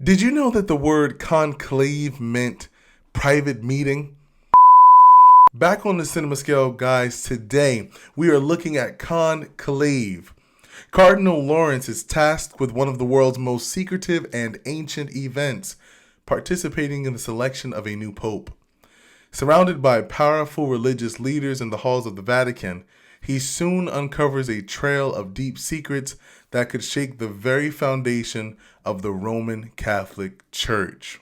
Did you know that the word conclave meant private meeting? Back on the cinema scale, guys, today we are looking at Conclave. Cardinal Lawrence is tasked with one of the world's most secretive and ancient events, participating in the selection of a new pope. Surrounded by powerful religious leaders in the halls of the Vatican, he soon uncovers a trail of deep secrets that could shake the very foundation of the Roman Catholic Church.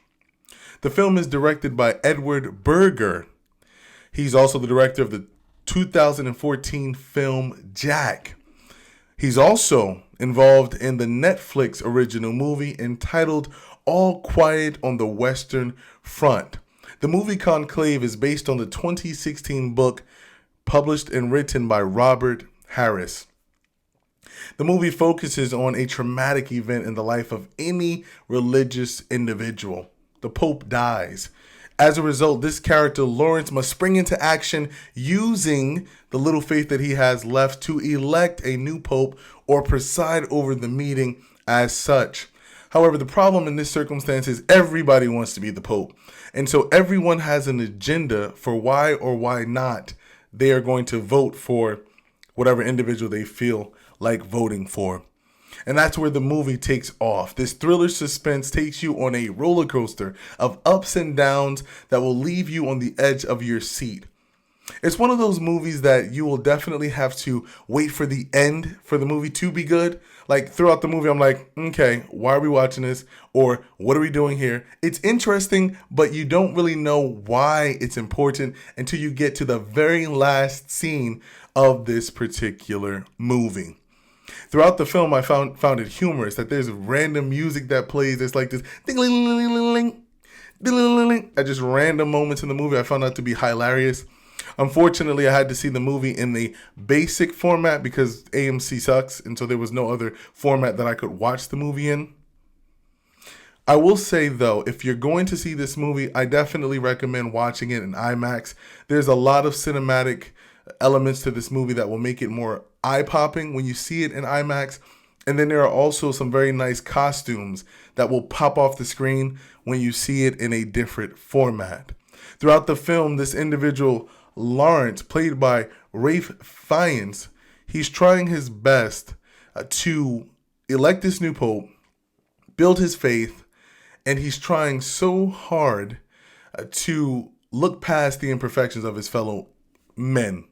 The film is directed by Edward Berger. He's also the director of the 2014 film Jack. He's also involved in the Netflix original movie entitled All Quiet on the Western Front. The movie Conclave is based on the 2016 book published and written by Robert Harris. The movie focuses on a traumatic event in the life of any religious individual. The Pope dies. As a result, this character, Lawrence, must spring into action using the little faith that he has left to elect a new pope or preside over the meeting as such. However, the problem in this circumstance is everybody wants to be the pope. And so everyone has an agenda for why or why not they are going to vote for whatever individual they feel like voting for. And that's where the movie takes off. This thriller suspense takes you on a roller coaster of ups and downs that will leave you on the edge of your seat. It's one of those movies that you will definitely have to wait for the end for the movie to be good. Like throughout the movie, I'm like, okay, why are we watching this? Or what are we doing here? It's interesting, but you don't really know why it's important until you get to the very last scene of this particular movie. Throughout the film, I found it humorous that there's random music that plays. It's like this ding-a-ling-ling-ling-ling, ding-a-ling-ling-ling, at just random moments in the movie. I found that to be hilarious. Unfortunately, I had to see the movie in the basic format because AMC sucks, and so there was no other format that I could watch the movie in. I will say, though, if you're going to see this movie, I definitely recommend watching it in IMAX. There's a lot of cinematic elements to this movie that will make it more eye-popping when you see it in IMAX. And then there are also some very nice costumes that will pop off the screen when you see it in a different format. Throughout the film, this individual, Lawrence, played by Ralph Fiennes, he's trying his best to elect this new pope, build his faith, and he's trying so hard to look past the imperfections of his fellow men.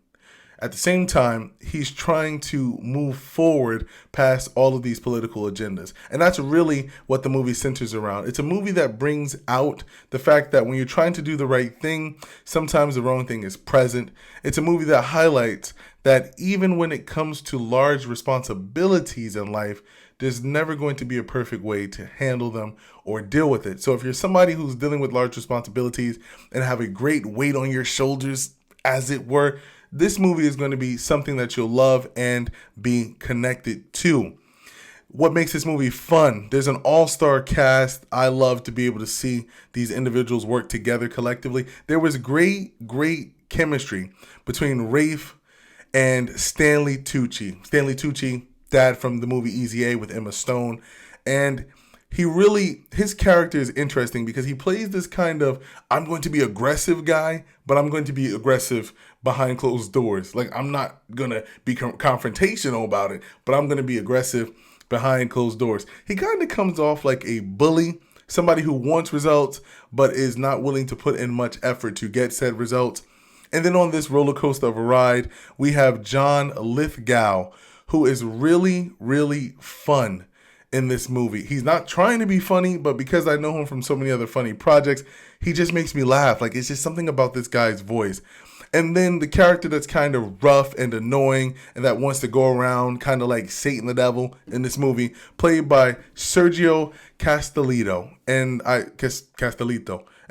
At the same time, he's trying to move forward past all of these political agendas. And that's really what the movie centers around. It's a movie that brings out the fact that when you're trying to do the right thing, sometimes the wrong thing is present. It's a movie that highlights that even when it comes to large responsibilities in life, there's never going to be a perfect way to handle them or deal with it. So if you're somebody who's dealing with large responsibilities and have a great weight on your shoulders, as it were, this movie is going to be something that you'll love and be connected to. What makes this movie fun? There's an all-star cast. I love to be able to see these individuals work together collectively. There was great chemistry between Rafe and Stanley Tucci. Stanley Tucci, dad from the movie Easy A with Emma Stone. And his character is interesting because he plays this kind of, I'm going to be aggressive guy, but I'm going to be aggressive behind closed doors. Like, I'm not going to be confrontational about it, but I'm going to be aggressive behind closed doors. He kind of comes off like a bully, somebody who wants results, but is not willing to put in much effort to get said results. And then on this roller coaster of a ride, we have John Lithgow, who is really fun in this movie. He's not trying to be funny, but because I know him from so many other funny projects, he just makes me laugh. Like, it's just something about this guy's voice. And then the character that's kind of rough and annoying and that wants to go around kind of like Satan the devil in this movie, played by Sergio Castellito. And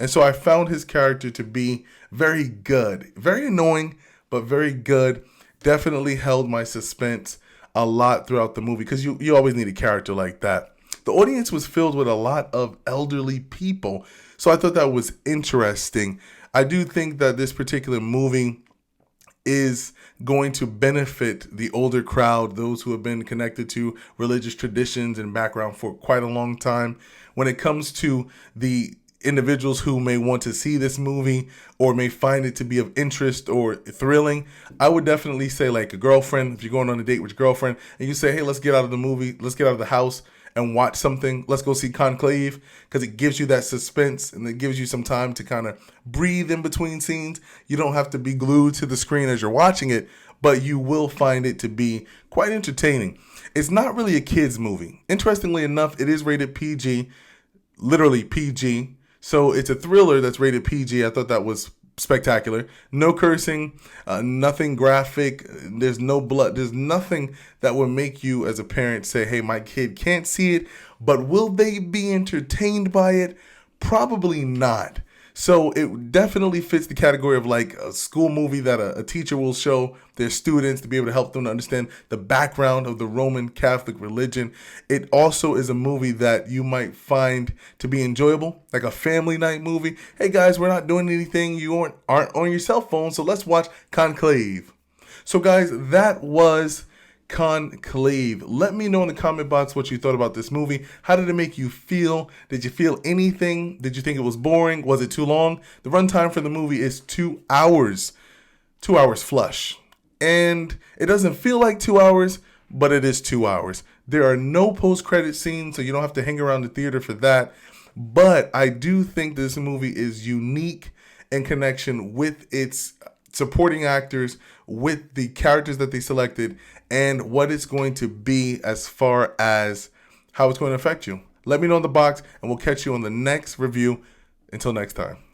so I found his character to be very good. Very annoying, but very good. Definitely held my suspense a lot throughout the movie because you always need a character like that. The audience was filled with a lot of elderly people, so I thought that was interesting. I do think that this particular movie is going to benefit the older crowd, those who have been connected to religious traditions and background for quite a long time. When it comes to the individuals who may want to see this movie or may find it to be of interest or thrilling, I would definitely say, like, a girlfriend, if you're going on a date with your girlfriend and you say, hey, let's get out of the movie, let's get out of the house and watch something. Let's go see Conclave, because it gives you that suspense and it gives you some time to kind of breathe in between scenes. You don't have to be glued to the screen as you're watching it, but you will find it to be quite entertaining. It's not really a kid's movie. Interestingly enough, it is rated PG, literally PG. So it's a thriller that's rated PG. I thought that was spectacular. No cursing, nothing graphic. There's no blood. There's nothing that would make you as a parent say, hey, my kid can't see it. But will they be entertained by it? Probably not. So it definitely fits the category of like a school movie that a teacher will show their students to be able to help them to understand the background of the Roman Catholic religion. It also is a movie that you might find to be enjoyable, like a family night movie. Hey guys, we're not doing anything. You aren't on your cell phone, so let's watch Conclave. So guys, that was Conclave. Let me know in the comment box what you thought about this movie. How did it make you feel? Did you feel anything? Did you think it was boring? Was it too long? The runtime for the movie is 2 hours. 2 hours flush. And it doesn't feel like 2 hours, but it is 2 hours. There are no post-credit scenes, so you don't have to hang around the theater for that. But I do think this movie is unique in connection with its supporting actors, with the characters that they selected, and what it's going to be as far as how it's going to affect you. Let me know in the box, and we'll catch you on the next review. Until next time.